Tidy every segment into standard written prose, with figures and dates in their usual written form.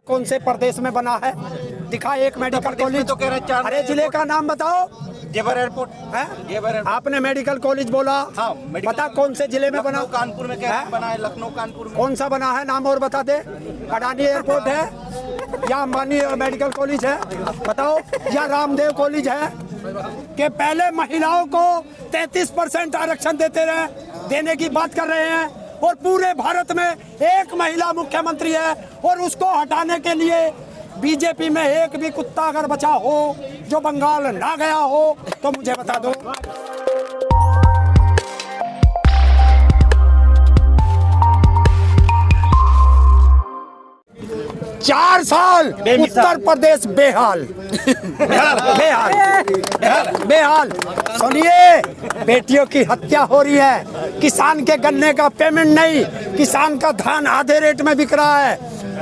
कौन से प्रदेश में बना है? दिखा एक मेडिकल कॉलेज। तो कह रहे 4 अरे जिले का नाम बताओ। जेवर एयरपोर्ट है। जेवर एयरपोर्ट। आपने मेडिकल कॉलेज बोला। हाँ, बता कौन से जिले में बना? कानपुर में बना है। लखनऊ कानपुर में कौन सा बना है? नाम और बता दे। अडानी एयरपोर्ट है या अंबानी मेडिकल कॉलेज है? बताओ। या रामदेव कॉलेज है? कि पहले महिलाओं को 33% आरक्षण देने की बात कर रहे हैं और पूरे भारत में एक महिला मुख्यमंत्री है और उसको हटाने के लिए बीजेपी में एक भी कुत्ता अगर बचा हो जो बंगाल ना गया हो तो मुझे बता दो। 4 साल उत्तर प्रदेश बेहाल। बेहाल। सुनिए, बेटियों की हत्या हो रही है, किसान के गन्ने का पेमेंट नहीं, किसान का धान आधे रेट में बिक रहा है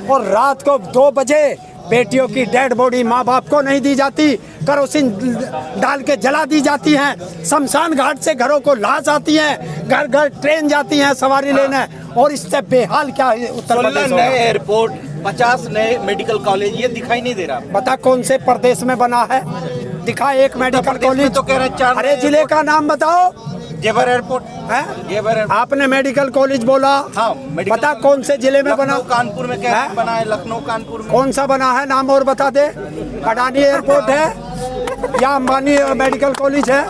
और रात को 2 बजे बेटियों की डेड बॉडी माँ बाप को नहीं दी जाती, केरोसिन डाल के जला दी जाती हैं। शमशान घाट से घरों को लाश आती है, घर घर ट्रेन जाती है सवारी लेने, और इससे बेहाल क्या है उत्तर प्रदेश? नए एयरपोर्ट, 50 नए मेडिकल कॉलेज, ये दिखाई नहीं दे रहा। बता कौन से प्रदेश में बना है? दिखा एक मेडिकल कॉलेज। तो कह रहे 4। अरे जिले का नाम बताओ। जेवर एयरपोर्ट है। जेवर एयरपोर्ट। आपने मेडिकल कॉलेज बोला। हाँ, बता कौन से जिले में बना? कानपुर में बना है। लखनऊ कानपुर में कौन सा बना है? नाम और बता दे। अडानी एयरपोर्ट है या अंबानी मेडिकल कॉलेज है?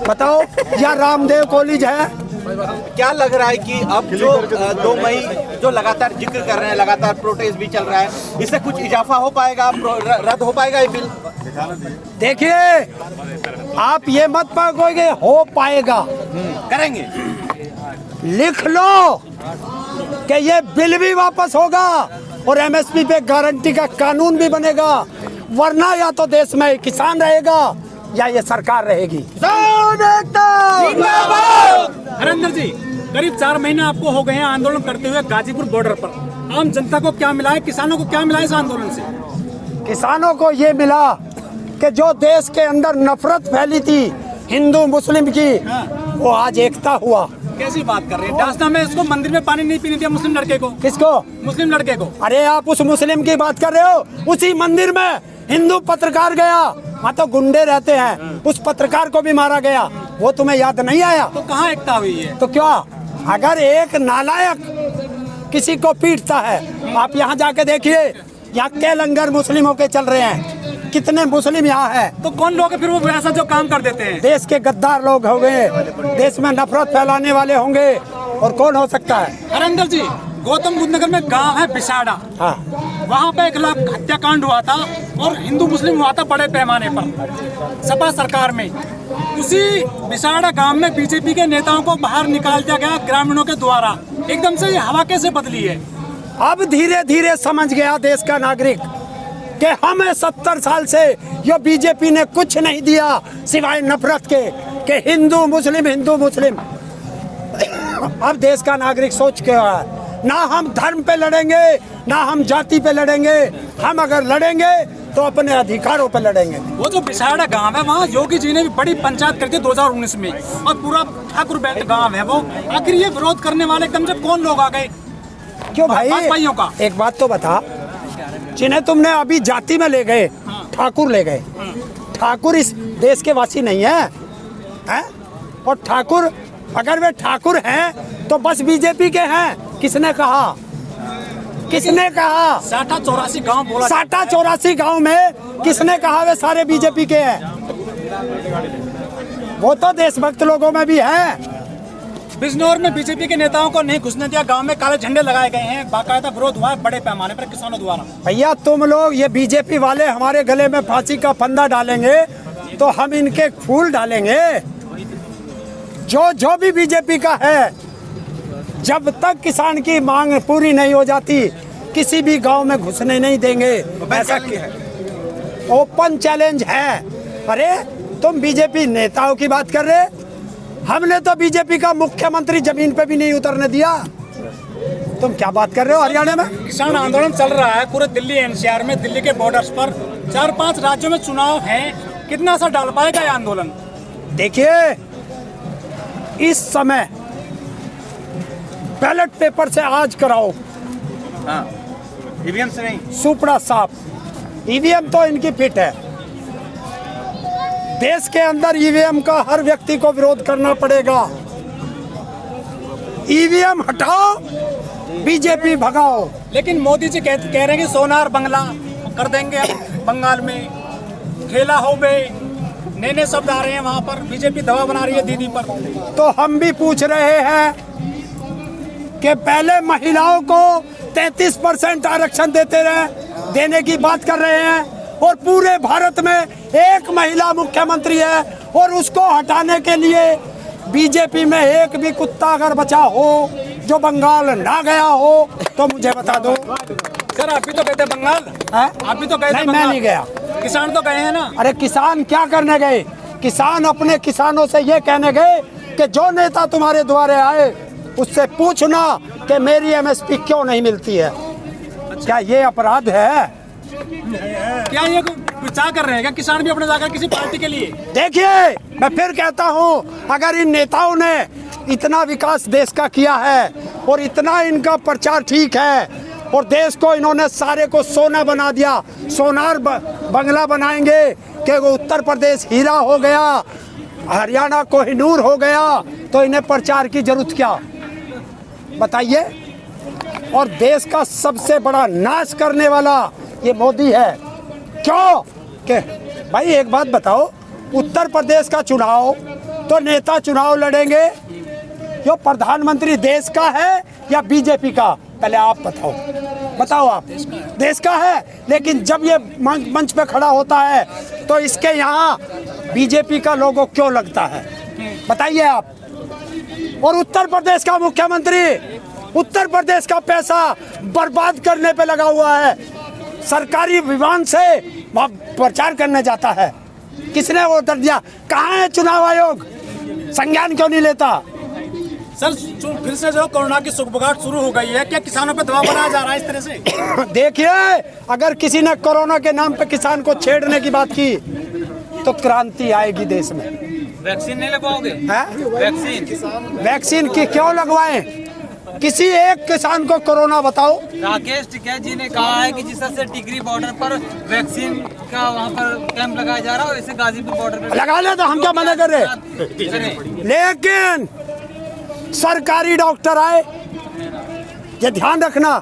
बताओ। या रामदेव कॉलेज है? क्या लग रहा है कि अब जो 2 मई जो लगातार जिक्र कर रहे हैं, लगातार प्रोटेस्ट भी चल रहा है, इससे कुछ इजाफा हो पाएगा, रद्द हो पाएगा ये बिल? देखिए, आप ये मत पाओगे हो पाएगा, करेंगे। लिख लो कि ये बिल भी वापस होगा और एमएसपी पे गारंटी का कानून भी बनेगा, वरना या तो देश में किसान रहेगा या ये सरकार रहेगी। हरेंद्र जी, करीब 4 महीने आपको हो गए हैं आंदोलन करते हुए गाजीपुर बॉर्डर पर। आम जनता को क्या मिला है, किसानों को क्या मिला है इस आंदोलन से? किसानों को ये मिला कि जो देश के अंदर नफरत फैली थी हिंदू मुस्लिम की, वो आज एकता हुआ। कैसी बात कर रहे हैं? डासना में इसको मंदिर में पानी नहीं पीने दिया मुस्लिम लड़के को। किसको? मुस्लिम लड़के को। अरे आप उस मुस्लिम की बात कर रहे हो? उसी मंदिर में हिंदू पत्रकार गया, वहाँ तो गुंडे रहते हैं, उस पत्रकार को भी मारा गया, वो तुम्हें याद नहीं आया? तो कहाँ एकता हुई है? तो क्या, अगर एक नालायक किसी को पीटता है, आप यहाँ जाके देखिए, यहाँ के लंगर मुस्लिमों के चल रहे हैं, कितने मुस्लिम यहाँ है। तो कौन लोग फिर वो ऐसा जो काम कर देते हैं? देश के गद्दार लोग होंगे, देश में नफरत फैलाने वाले होंगे, और कौन हो सकता है? हरेंद्र जी, गौतम बुद्ध नगर में गांव है बिसाड़ा, वहाँ पे 1 लाख हत्याकांड हुआ था और हिंदू मुस्लिम हुआ था बड़े पैमाने पर सपा सरकार में। उसी बिसाड़ा गांव में बीजेपी के नेताओं को बाहर निकाल दिया गया ग्रामीणों के द्वारा। एकदम से ये हवा कैसे बदली है? अब धीरे धीरे समझ गया देश का नागरिक कि हमें 70 साल से ये बीजेपी ने कुछ नहीं दिया सिवाय नफरत के, कि हिंदू मुस्लिम। अब देश का नागरिक सोच के है, ना हम धर्म पे लड़ेंगे, ना हम जाति पे लड़ेंगे, हम अगर लड़ेंगे तो अपने अधिकारों पे लड़ेंगे। वो जो बिसाड़ा गांव है, वहाँ योगी जी ने भी बड़ी पंचायत करती 2019 में, और पूरा ठाकुर बेल्ट गांव है वो। आखिर ये विरोध करने वाले कम से कौन लोग आ गए? क्यों भाई? भाइयों का एक बात तो बता, जिन्हें तुमने अभी जाति में ले गए, ठाकुर ले गए, ठाकुर इस देश के वासी नहीं है? और ठाकुर, अगर वे ठाकुर हैं तो बस बीजेपी के हैं। किसने कहा? 84 गाँव बोला। 84 गाँव में किसने कहा वे सारे बीजेपी के हैं? वो तो देशभक्त लोगों में भी है। बिजनौर में बीजेपी के नेताओं को नहीं घुसने दिया, गांव में काले झंडे लगाए गए हैं, बाकायदा विरोध हुआ है बड़े पैमाने पर किसानों द्वारा। भैया तुम लोग, ये बीजेपी वाले हमारे गले में फांसी का फंदा डालेंगे तो हम इनके फूल डालेंगे। जो भी बीजेपी का है, जब तक किसान की मांग पूरी नहीं हो जाती किसी भी गांव में घुसने नहीं देंगे। ऐसा ओपन चैलेंज है। अरे तुम बीजेपी नेताओं की बात कर रहे, हमने तो बीजेपी का मुख्यमंत्री जमीन पे भी नहीं उतरने दिया। तुम क्या बात कर रहे हो? हरियाणा में किसान आंदोलन चल रहा है पूरे दिल्ली एनसीआर में, दिल्ली के बॉर्डर्स पर 4-5 राज्यों में चुनाव है, कितना असर डाल पाएगा ये आंदोलन? देखिए, इस समय बैलेट पेपर से आज कराओ, ईवीएम से नहीं। सुपड़ा साफ। ईवीएम तो इनकी फिट है। देश के अंदर ईवीएम का हर व्यक्ति को विरोध करना पड़ेगा। ईवीएम हटाओ, बीजेपी भगाओ। लेकिन मोदी जी कह रहे हैं कि सोनार बंगला कर देंगे बंगाल में, ठेला हो बे, नए शब्द आ रहे हैं वहाँ पर। बीजेपी दबाव बना रही है दीदी पर। तो हम भी पूछ रहे हैं कि पहले महिलाओं को 33% आरक्षण देने की बात कर रहे हैं, और पूरे भारत में एक महिला मुख्यमंत्री है, और उसको हटाने के लिए बीजेपी में एक भी कुत्ता अगर बचा हो जो बंगाल ना गया हो तो मुझे बता दो। सर आप भी तो गए थे बंगाल, आप भी तो गए थे नहीं, मैं नहीं गया। किसान तो गए हैं ना। अरे किसान क्या करने गए? किसान अपने किसानों से ये कहने गए कि जो नेता तुम्हारे द्वारे आए उससे पूछना कि मेरी एमएसपी क्यों नहीं मिलती है। क्या ये अपराध है? क्या ये प्रचार कर रहे हैं क्या किसान भी अपने जाकर किसी पार्टी के लिए? देखिए, मैं फिर कहता हूँ, अगर इन नेताओं ने इतना विकास देश का किया है और इतना इनका प्रचार ठीक है, और देश को इन्होंने सारे को सोना बना दिया, सोनार बंगला बनाएंगे कि वो उत्तर प्रदेश हीरा हो गया, हरियाणा कोहिनूर हो गया, तो इन्हें प्रचार की जरूरत क्या? बताइए। और देश का सबसे बड़ा नाश करने वाला ये मोदी है। क्यों? कि भाई एक बात बताओ, उत्तर प्रदेश का चुनाव तो नेता चुनाव लड़ेंगे, जो प्रधानमंत्री देश का है या बीजेपी का? पहले आप बताओ आप। देश का है, लेकिन जब ये मंच पे खड़ा होता है तो इसके यहाँ बीजेपी का लोगो क्यों लगता है? बताइए आप। और उत्तर प्रदेश का मुख्यमंत्री उत्तर प्रदेश का पैसा बर्बाद करने पे लगा हुआ है, सरकारी विमान से वहाँ प्रचार करने जाता है। किसने ऑर्डर दिया? कहाँ है चुनाव आयोग? संज्ञान क्यों नहीं लेता? सर फिर से जो कोरोना की सुगबुगाहट शुरू हो गई है, क्या किसानों पे दबाव बनाया जा रहा है इस तरह से? देखिए, अगर किसी ने कोरोना के नाम पे किसान को छेड़ने की बात की तो क्रांति आएगी देश में। वैक्सीन नहीं लगवाओगे? वैक्सीन की क्यों लगवाएं? किसी एक किसान को कोरोना बताओ। राकेश टिकैत जी ने कहा है कि जिस तरह से टिकरी बॉर्डर पर वैक्सीन का वहाँ पर कैंप लगाया जा रहा है, वैसे गाजीपुर बॉर्डर पर लगा ले, तो हम क्या मना कर रहे? लेकिन सरकारी डॉक्टर आए, ये ध्यान रखना।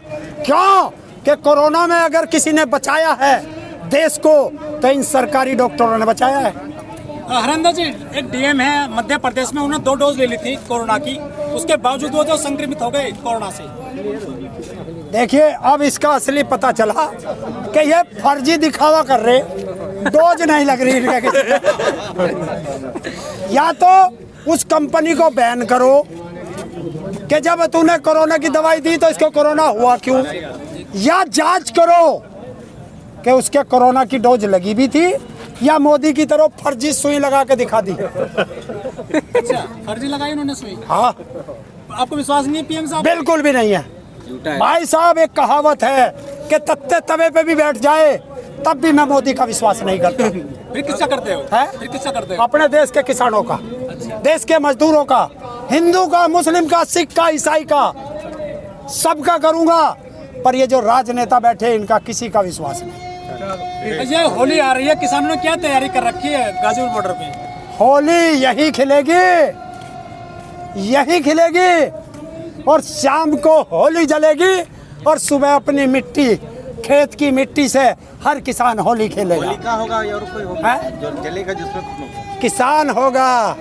क्यों? कि कोरोना में अगर किसी ने बचाया है देश को तो इन सरकारी डॉक्टरों ने बचाया है। हरिंदर जी, एक डीएम है मध्य प्रदेश में, उन्होंने 2 डोज ले ली थी कोरोना की, उसके बावजूद वो जो संक्रमित हो गए कोरोना से। देखिए, अब इसका असली पता चला कि ये फर्जी दिखावा कर रहे, डोज नहीं लग रही इनका या तो उस कंपनी को बैन करो कि जब तूने कोरोना की दवाई दी तो इसको कोरोना हुआ क्यों, या जांच करो कि उसके कोरोना की डोज लगी भी थी या मोदी की तरह फर्जी सुई लगा के दिखा दी। अच्छा, फर्जी लगाई उन्होंने सुई? हाँ। आपको विश्वास नहीं है पीएम साहब? बिल्कुल भी नहीं है भाई साहब। एक कहावत है कि तत्ते तवे पे भी बैठ जाए तब भी मैं मोदी का विश्वास नहीं करता। फिर किसका करते हो? फिर किसका करते हो? अपने देश के किसानों का, देश के मजदूरों का, हिंदू का, मुस्लिम का, सिख का, ईसाई का, सबका करूंगा। पर ये जो राजनेता बैठे इनका किसी का विश्वास नहीं। ये होली आ रही है, किसानों ने क्या तैयारी कर रखी है गाजीपुर बॉर्डर पे? होली यही खिलेगी, यही खिलेगी, और शाम को होली जलेगी, और सुबह अपनी मिट्टी, खेत की मिट्टी से हर किसान होली खेलेगा। होली का होगा या और कोई होगा जो जलेगा जिसमें किसान होगा,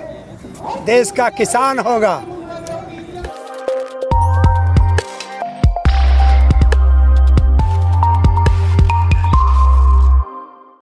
देश का किसान होगा।